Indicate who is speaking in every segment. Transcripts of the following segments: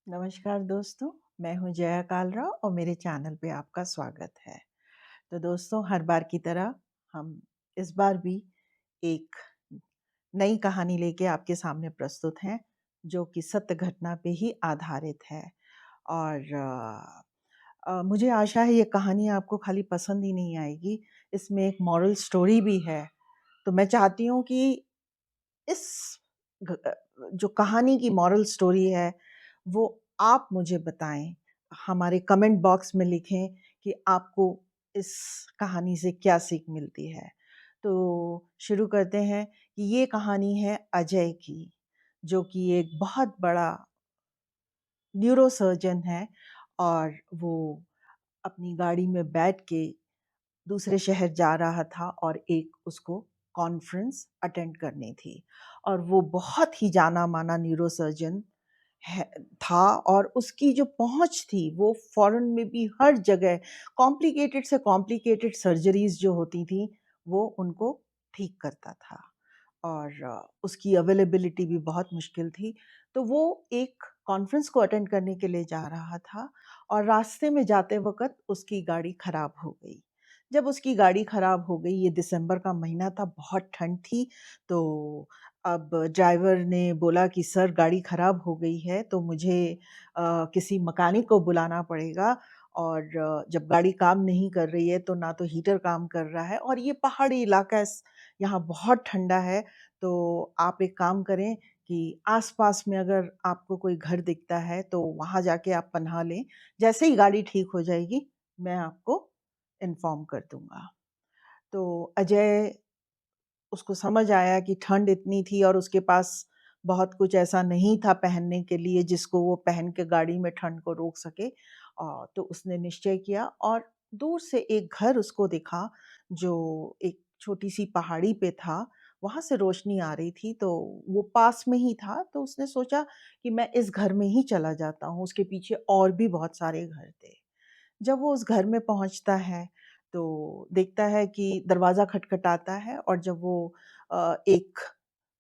Speaker 1: नमस्कार दोस्तों, मैं हूं जया कालरा और मेरे चैनल पे आपका स्वागत है। तो दोस्तों, हर बार की तरह हम इस बार भी एक नई कहानी लेके आपके सामने प्रस्तुत हैं, जो कि सत्य घटना पे ही आधारित है। और मुझे आशा है ये कहानी आपको खाली पसंद ही नहीं आएगी, इसमें एक मॉरल स्टोरी भी है। तो मैं चाहती हूँ कि इस जो कहानी की मॉरल स्टोरी है वो आप मुझे बताएं, हमारे कमेंट बॉक्स में लिखें कि आपको इस कहानी से क्या सीख मिलती है। तो शुरू करते हैं कि ये कहानी है अजय की, जो कि एक बहुत बड़ा न्यूरोसर्जन है और वो अपनी गाड़ी में बैठ के दूसरे शहर जा रहा था और एक उसको कॉन्फ्रेंस अटेंड करनी थी। और वो बहुत ही जाना माना न्यूरोसर्जन है था, और उसकी जो पहुंच थी वो फॉरेन में भी हर जगह कॉम्प्लिकेटेड से कॉम्प्लिकेटेड सर्जरीज जो होती थी वो उनको ठीक करता था। और उसकी अवेलेबिलिटी भी बहुत मुश्किल थी। तो वो एक कॉन्फ्रेंस को अटेंड करने के लिए जा रहा था और रास्ते में जाते वक्त उसकी गाड़ी खराब हो गई। जब उसकी गाड़ी खराब हो गई, ये दिसंबर का महीना था, बहुत ठंड थी। तो अब ड्राइवर ने बोला कि सर, गाड़ी खराब हो गई है तो मुझे किसी मैकेनिक को बुलाना पड़ेगा। और जब गाड़ी काम नहीं कर रही है तो ना तो हीटर काम कर रहा है और ये पहाड़ी इलाका है, यहाँ बहुत ठंडा है। तो आप एक काम करें कि आसपास में अगर आपको कोई घर दिखता है तो वहाँ जाके आप पनाह लें। जैसे ही गाड़ी ठीक हो जाएगी मैं आपको इन्फॉर्म कर दूंगा। तो अजय, उसको समझ आया कि ठंड इतनी थी और उसके पास बहुत कुछ ऐसा नहीं था पहनने के लिए जिसको वो पहन के गाड़ी में ठंड को रोक सके। तो उसने निश्चय किया और दूर से एक घर उसको दिखा, जो एक छोटी सी पहाड़ी पे था। वहां से रोशनी आ रही थी तो वो पास में ही था। तो उसने सोचा कि मैं इस घर में ही चला जाता हूँ। उसके पीछे और भी बहुत सारे घर थे। जब वो उस घर में पहुंचता है तो देखता है कि दरवाज़ा खटखटाता है, और जब वो एक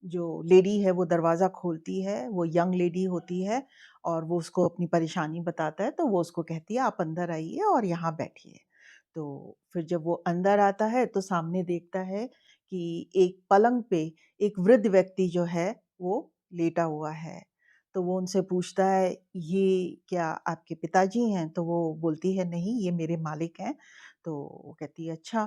Speaker 1: जो लेडी है वो दरवाज़ा खोलती है, वो यंग लेडी होती है, और वो उसको अपनी परेशानी बताता है। तो वो उसको कहती है, आप अंदर आइए और यहाँ बैठिए। तो फिर जब वो अंदर आता है तो सामने देखता है कि एक पलंग पे एक वृद्ध व्यक्ति जो है वो लेटा हुआ है। तो वो उनसे पूछता है, ये क्या आपके पिताजी हैं? तो वो बोलती है, नहीं, ये मेरे मालिक हैं। तो वो कहती है, अच्छा।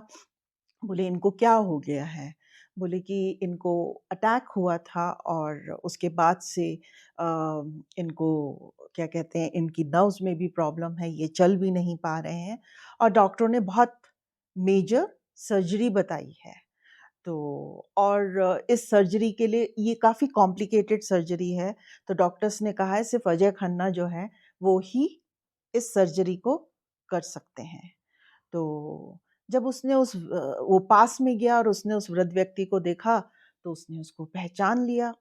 Speaker 1: बोले, इनको क्या हो गया है? बोले कि इनको अटैक हुआ था और उसके बाद से अ, इनको क्या कहते हैं, इनकी नर्व्स में भी प्रॉब्लम है, ये चल भी नहीं पा रहे हैं और डॉक्टरों ने बहुत मेजर सर्जरी बताई है। तो और इस सर्जरी के लिए, ये काफ़ी कॉम्प्लिकेटेड सर्जरी है, तो डॉक्टर्स ने कहा है सिर्फ़ अजय खन्ना जो हैं वो ही इस सर्जरी को कर सकते हैं। तो जब उसने वो पास में गया और उसने उस वृद्ध व्यक्ति को देखा तो उसने उसको पहचान लिया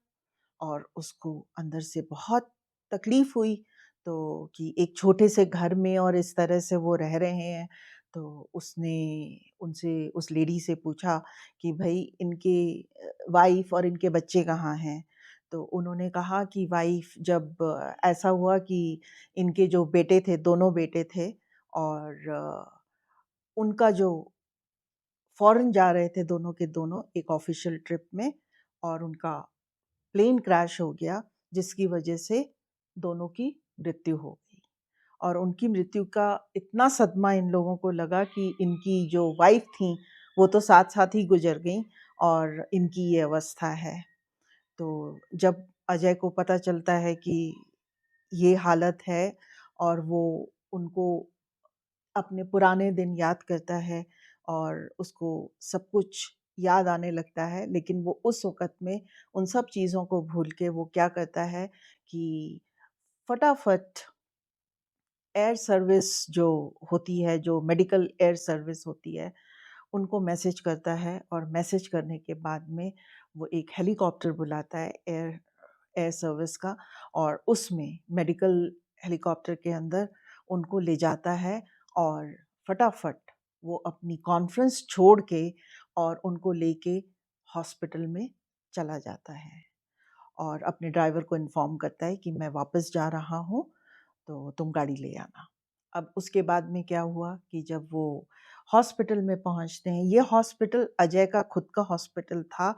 Speaker 1: और उसको अंदर से बहुत तकलीफ हुई। तो कि एक छोटे से घर में और इस तरह से वो रह रहे हैं। तो उसने उनसे, उस लेडी से पूछा कि भाई, इनके वाइफ और इनके बच्चे कहाँ हैं? तो उन्होंने कहा कि वाइफ, जब ऐसा हुआ कि इनके जो बेटे थे, दोनों बेटे थे, और उनका जो फॉरेन जा रहे थे दोनों के दोनों एक ऑफिशियल ट्रिप में, और उनका प्लेन क्रैश हो गया जिसकी वजह से दोनों की मृत्यु हो गई। और उनकी मृत्यु का इतना सदमा इन लोगों को लगा कि इनकी जो वाइफ थी वो तो साथ साथ ही गुजर गई और इनकी ये अवस्था है। तो जब अजय को पता चलता है कि ये हालत है और वो उनको अपने पुराने दिन याद करता है और उसको सब कुछ याद आने लगता है, लेकिन वो उस वक़्त में उन सब चीज़ों को भूल के वो क्या करता है कि फटाफट एयर सर्विस जो होती है, जो मेडिकल एयर सर्विस होती है, उनको मैसेज करता है। और मैसेज करने के बाद में वो एक हेलीकॉप्टर बुलाता है एयर एयर सर्विस का, और उसमें मेडिकल हेलीकॉप्टर के अंदर उनको ले जाता है। और फटाफट वो अपनी कॉन्फ्रेंस छोड़ के और उनको लेके हॉस्पिटल में चला जाता है और अपने ड्राइवर को इन्फॉर्म करता है कि मैं वापस जा रहा हूँ। तो तुम गाड़ी ले आना। अब उसके बाद में क्या हुआ कि जब वो हॉस्पिटल में पहुँचते हैं, ये हॉस्पिटल अजय का खुद का हॉस्पिटल था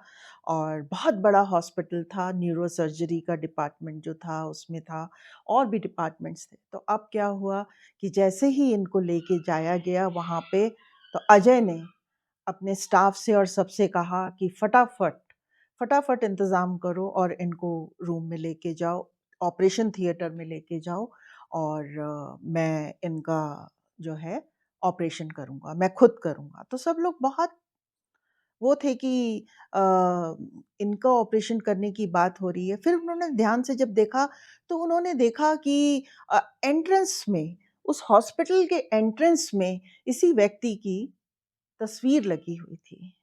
Speaker 1: और बहुत बड़ा हॉस्पिटल था, न्यूरो सर्जरी का डिपार्टमेंट जो था उसमें था, और भी डिपार्टमेंट्स थे। तो अब क्या हुआ कि जैसे ही इनको लेके जाया गया वहाँ पे, तो अजय ने अपने स्टाफ से और सबसे कहा कि फटाफट इंतज़ाम करो और इनको रूम में लेके जाओ, ऑपरेशन थिएटर में लेके जाओ, और मैं इनका जो है ऑपरेशन करूँगा, मैं खुद करूँगा। तो सब लोग बहुत वो थे कि अ, इनका ऑपरेशन करने की बात हो रही है। फिर उन्होंने ध्यान से जब देखा, तो उन्होंने देखा कि एंट्रेंस में, उस हॉस्पिटल के एंट्रेंस में इसी व्यक्ति की तस्वीर लगी हुई थी।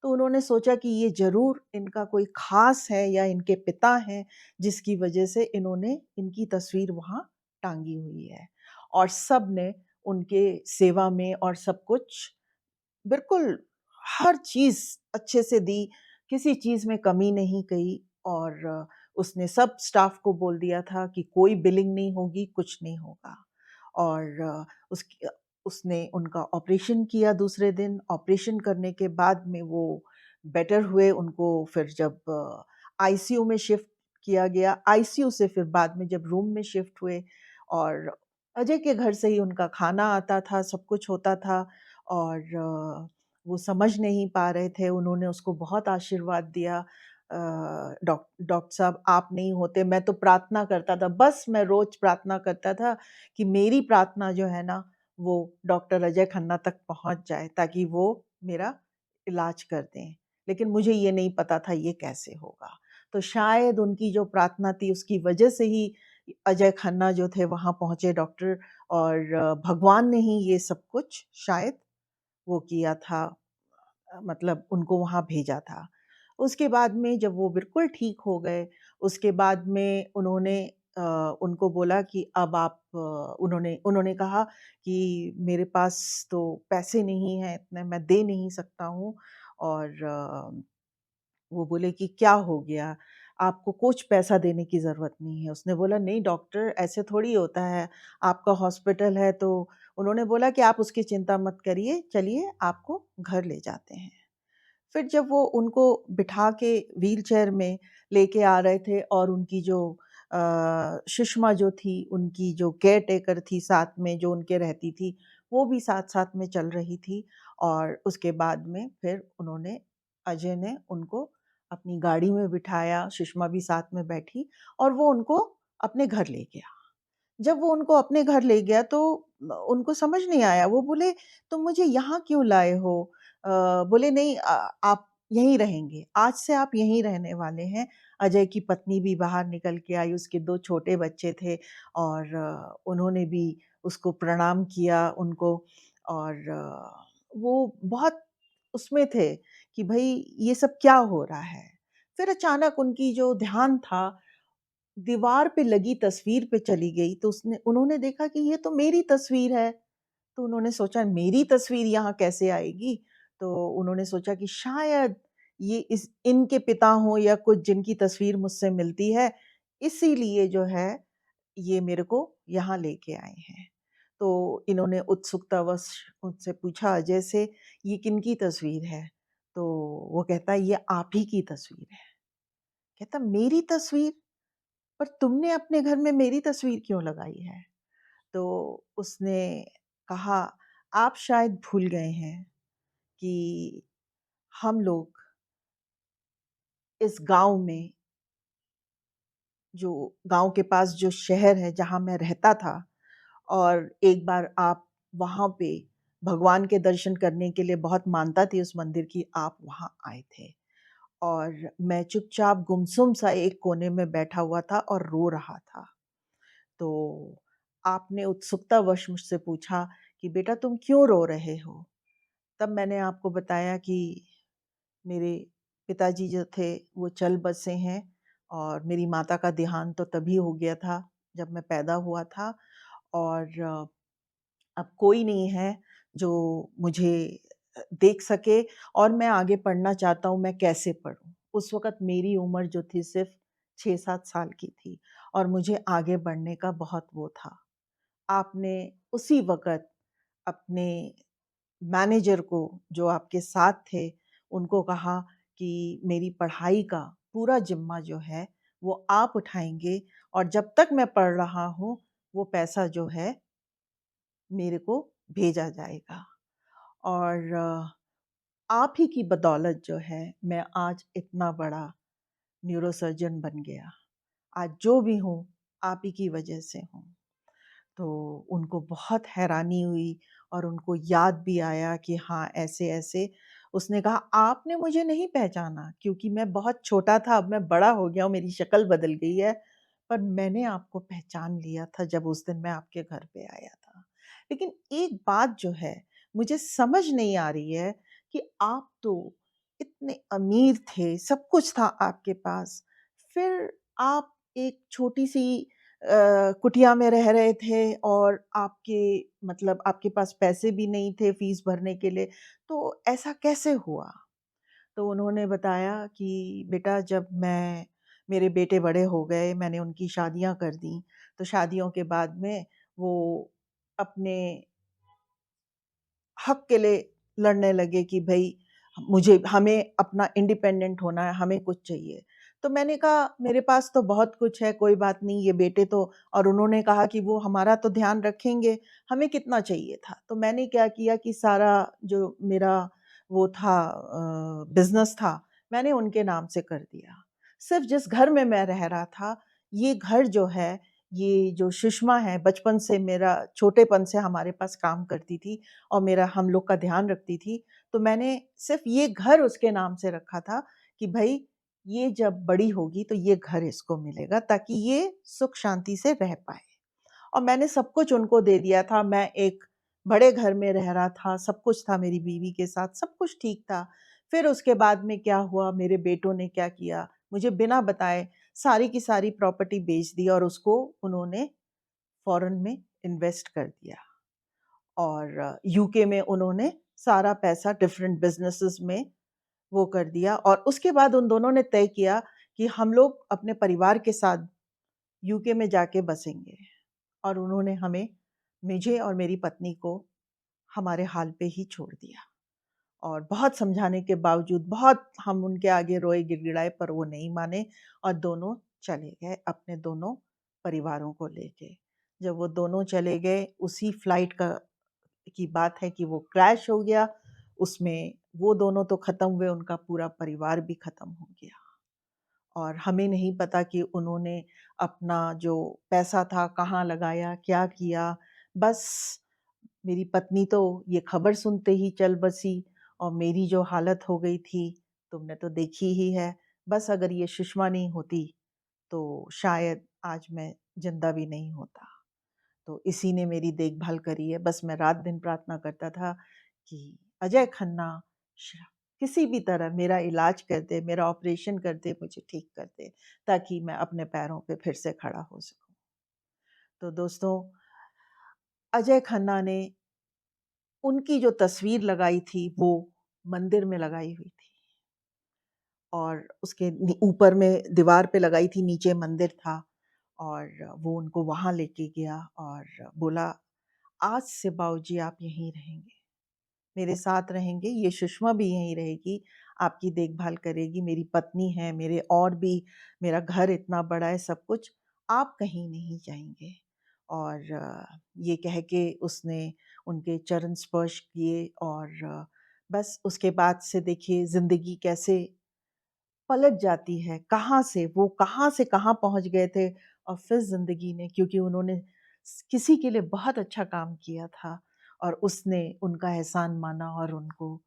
Speaker 1: तो उन्होंने सोचा कि ये ज़रूर इनका कोई ख़ास है या इनके पिता हैं, जिसकी वजह से इन्होंने इनकी तस्वीर वहाँ टाँगी हुई है। और सब ने उनके सेवा में और सब कुछ बिल्कुल हर चीज़ अच्छे से दी, किसी चीज़ में कमी नहीं कही, और उसने सब स्टाफ को बोल दिया था कि कोई बिलिंग नहीं होगी, कुछ नहीं होगा। और उसने उनका ऑपरेशन किया दूसरे दिन। ऑपरेशन करने के बाद में वो बेटर हुए, उनको फिर जब आईसीयू में शिफ्ट किया गया, आईसीयू से फिर बाद में जब रूम में शिफ्ट हुए, और अजय के घर से ही उनका खाना आता था, सब कुछ होता था, और वो समझ नहीं पा रहे थे, उन्होंने उसको बहुत आशीर्वाद दिया। डॉक्टर साहब आप नहीं होते, मैं तो प्रार्थना करता था, बस मैं रोज़ प्रार्थना करता था कि मेरी प्रार्थना जो है ना, वो डॉक्टर अजय खन्ना तक पहुँच जाए ताकि वो मेरा इलाज कर दें। लेकिन मुझे ये नहीं पता था ये कैसे होगा। तो शायद उनकी जो प्रार्थना थी उसकी वजह से ही अजय खन्ना जो थे वहाँ पहुँचे डॉक्टर, और भगवान ने ही ये सब कुछ शायद वो किया था, मतलब उनको वहाँ भेजा था। उसके बाद में जब वो बिल्कुल ठीक हो गए, उसके बाद में उन्होंने अ, उनको बोला कि अब आप उन्होंने उन्होंने कहा कि मेरे पास तो पैसे नहीं हैं इतने, मैं दे नहीं सकता हूँ, और वो बोले कि क्या हो गया? आपको कुछ पैसा देने की ज़रूरत नहीं है। उसने बोला नहीं डॉक्टर ऐसे थोड़ी होता है, आपका हॉस्पिटल है। तो उन्होंने बोला कि आप उसकी चिंता मत करिए, चलिए आपको घर ले जाते हैं। फिर जब वो उनको बिठा के व्हीलचेयर में लेके आ रहे थे, और उनकी जो सुषमा जो थी, उनकी जो केयरटेकर थी साथ में जो उनके रहती थी, वो भी साथ-साथ में चल रही थी, और उसके बाद में फिर उन्होंने अजय ने उनको अपनी गाड़ी में बिठाया, सुषमा भी साथ में बैठी, और वो उनको अपने घर ले गया। जब वो उनको अपने घर ले गया तो उनको समझ नहीं आया, वो बोले, "तुम मुझे यहाँ क्यों लाए हो?" बोले, "नहीं आप यहीं रहेंगे, आज से आप यहीं रहने वाले हैं।" अजय की पत्नी भी बाहर निकल के आई, उसके 2 छोटे बच्चे थे, और उन्होंने भी उसको प्रणाम किया उनको, और वो बहुत उसमें थे कि भई ये सब क्या हो रहा है? फिर अचानक उनकी जो ध्यान था दीवार पे लगी तस्वीर पे चली गई, तो उसने उन्होंने देखा कि ये तो मेरी तस्वीर है। तो उन्होंने सोचा मेरी तस्वीर यहाँ कैसे आएगी? तो उन्होंने सोचा कि शायद ये इस इनके पिता हों या कुछ जिनकी तस्वीर मुझसे मिलती है, इसीलिए जो है ये मेरे को यहाँ लेके आए हैं। तो इन्होंने उत्सुकतावश मुझसे पूछा अजय से, "ये किनकी तस्वीर है?" तो वो कहता है, "ये आप ही की तस्वीर है।" कहता, "मेरी तस्वीर? पर तुमने अपने घर में मेरी तस्वीर क्यों लगाई है?" तो उसने कहा, "आप शायद भूल गए हैं कि हम लोग इस गाँव में, जो गाँव के पास जो शहर है जहाँ मैं रहता था, और एक बार आप वहाँ पे भगवान के दर्शन करने के लिए, बहुत मानता थी उस मंदिर की, आप वहाँ आए थे। और मैं चुपचाप गुमसुम सा एक कोने में बैठा हुआ था और रो रहा था। तो आपने उत्सुकतावश मुझसे पूछा कि बेटा तुम क्यों रो रहे हो? तब मैंने आपको बताया कि मेरे पिताजी जो थे वो चल बसे हैं, और मेरी माता का देहांत तो तभी हो गया था जब मैं पैदा हुआ था, और अब कोई नहीं है जो मुझे देख सके, और मैं आगे पढ़ना चाहता हूँ, मैं कैसे पढ़ूँ? उस वक़्त मेरी उम्र जो थी सिर्फ़ 6-7 साल की थी, और मुझे आगे बढ़ने का बहुत वो था। आपने उसी वक़्त अपने मैनेजर को, जो आपके साथ थे, उनको कहा कि मेरी पढ़ाई का पूरा ज़िम्मा जो है वो आप उठाएँगे और जब तक मैं पढ़ रहा हूँ, वो पैसा जो है मेरे को भेजा जाएगा। और आप ही की बदौलत जो है मैं आज इतना बड़ा न्यूरोसर्जन बन गया। आज जो भी हूँ, आप ही की वजह से हूँ। तो उनको बहुत हैरानी हुई और उनको याद भी आया कि हाँ, ऐसे-ऐसे। उसने कहा, "आपने मुझे नहीं पहचाना क्योंकि मैं बहुत छोटा था, अब मैं बड़ा हो गया हूँ, मेरी शक्ल बदल गई है, पर मैंने आपको पहचान लिया था जब उस दिन मैं आपके घर पे आया था। लेकिन एक बात जो है, मुझे समझ नहीं आ रही है कि आप तो इतने अमीर थे, सब कुछ था आपके पास, फिर आप एक छोटी-सी कुटिया में रह रहे थे और आपके मतलब आपके पास पैसे भी नहीं थे फीस भरने के लिए, तो ऐसा कैसे हुआ?" तो उन्होंने बताया कि बेटा जब मेरे बेटे बड़े हो गए, मैंने उनकी शादियाँ कर दी, तो शादियों के बाद में वो अपने हक के लिए लड़ने लगे कि भई हमें अपना इंडिपेंडेंट होना है, हमें कुछ चाहिए। तो मैंने कहा मेरे पास तो बहुत कुछ है, कोई बात नहीं, ये बेटे तो, और उन्होंने कहा कि वो हमारा तो ध्यान रखेंगे, हमें कितना चाहिए था। तो मैंने क्या किया कि सारा जो मेरा वो था बिज़नेस था, मैंने उनके नाम से कर दिया। सिर्फ़ जिस घर में मैं रह रहा था, ये घर जो है, ये जो सुषमा है, बचपन से मेरा छोटेपन से हमारे पास काम करती थी और मेरा हम लोग का ध्यान रखती थी। तो मैंने सिर्फ़ ये घर उसके नाम से रखा था कि भई ये जब बड़ी होगी तो ये घर इसको मिलेगा ताकि ये सुख शांति से रह पाए। और मैंने सब कुछ उनको दे दिया था। मैं एक बड़े घर में रह रहा था, सब कुछ था मेरी बीवी के साथ, सब कुछ ठीक था। फिर उसके बाद में क्या हुआ, मेरे बेटों ने क्या किया, मुझे बिना बताए सारी की सारी प्रॉपर्टी बेच दी और उसको उन्होंने फ़ॉरेन में इन्वेस्ट कर दिया। और यूके में उन्होंने सारा पैसा डिफरेंट बिज़नेसेस में वो कर दिया और उसके बाद उन दोनों ने तय किया कि हम लोग अपने परिवार के साथ यूके में जाके बसेंगे और उन्होंने मुझे और मेरी पत्नी को हमारे हाल पे ही छोड़ दिया। और बहुत समझाने के बावजूद बहुत हम उनके आगे रोए गिड़गिड़ाए पर वो नहीं माने और दोनों चले गए अपने दोनों परिवारों को लेके। जब वो दोनों चले गए उसी फ्लाइट की बात है कि वो क्रैश हो गया, उसमें वो दोनों तो ख़त्म हुए, उनका पूरा परिवार भी ख़त्म हो गया। और हमें नहीं पता कि उन्होंने अपना जो पैसा था कहाँ लगाया, क्या किया। बस मेरी पत्नी तो ये खबर सुनते ही चल बसी और मेरी जो हालत हो गई थी, तुमने तो देखी ही है। बस अगर ये सुषमा नहीं होती, तो शायद आज मैं ज़िंदा भी नहीं होता। तो इसी ने मेरी देखभाल करी है। बस मैं रात-दिन प्रार्थना करता था कि अजय खन्ना श किसी भी तरह मेरा इलाज कर दे, मेरा ऑपरेशन कर दे, मुझे ठीक कर दे, ताकि मैं अपने पैरों पे फिर से खड़ा हो सकूँ। तो दोस्तों, अजय खन्ना ने उनकी जो तस्वीर लगाई थी, वो मंदिर में लगाई हुई थी और उसके ऊपर में दीवार पे लगाई थी, नीचे मंदिर था और वो उनको वहाँ लेके गया और बोला, "आज से बाबूजी आप यहीं रहेंगे, मेरे साथ रहेंगे, ये सुषमा भी यहीं रहेगी, आपकी देखभाल करेगी, मेरी पत्नी है, मेरा घर इतना बड़ा है, सब कुछ, आप कहीं नहीं जाएँगे।" और ये कह के उसने उनके चरण स्पर्श किए और बस उसके बाद से देखिए ज़िंदगी कैसे पलट जाती है, कहाँ से कहाँ पहुँच गए थे और फिर ज़िंदगी ने, क्योंकि उन्होंने किसी के लिए बहुत अच्छा काम किया था और उसने उनका एहसान माना और उनको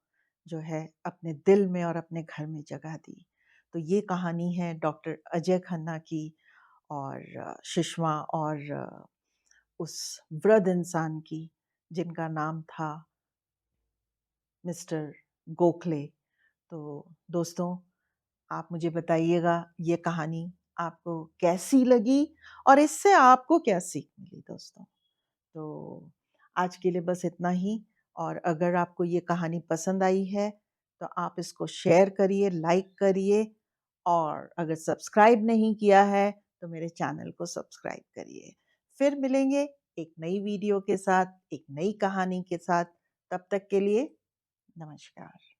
Speaker 1: जो है अपने दिल में और अपने घर में जगह दी। तो ये कहानी है डॉक्टर अजय खन्ना की और सुषमा और उस वृद्ध इंसान की जिनका नाम था मिस्टर गोखले। तो दोस्तों, आप मुझे बताइएगा ये कहानी आपको कैसी लगी और इससे आपको क्या सीख मिली दोस्तों। तो आज के लिए बस इतना ही और अगर आपको ये कहानी पसंद आई है तो आप इसको शेयर करिए, लाइक करिए और अगर सब्सक्राइब नहीं किया है तो मेरे चैनल को सब्सक्राइब करिए। फिर मिलेंगे एक नई वीडियो के साथ, एक नई कहानी के साथ। तब तक के लिए नमस्कार।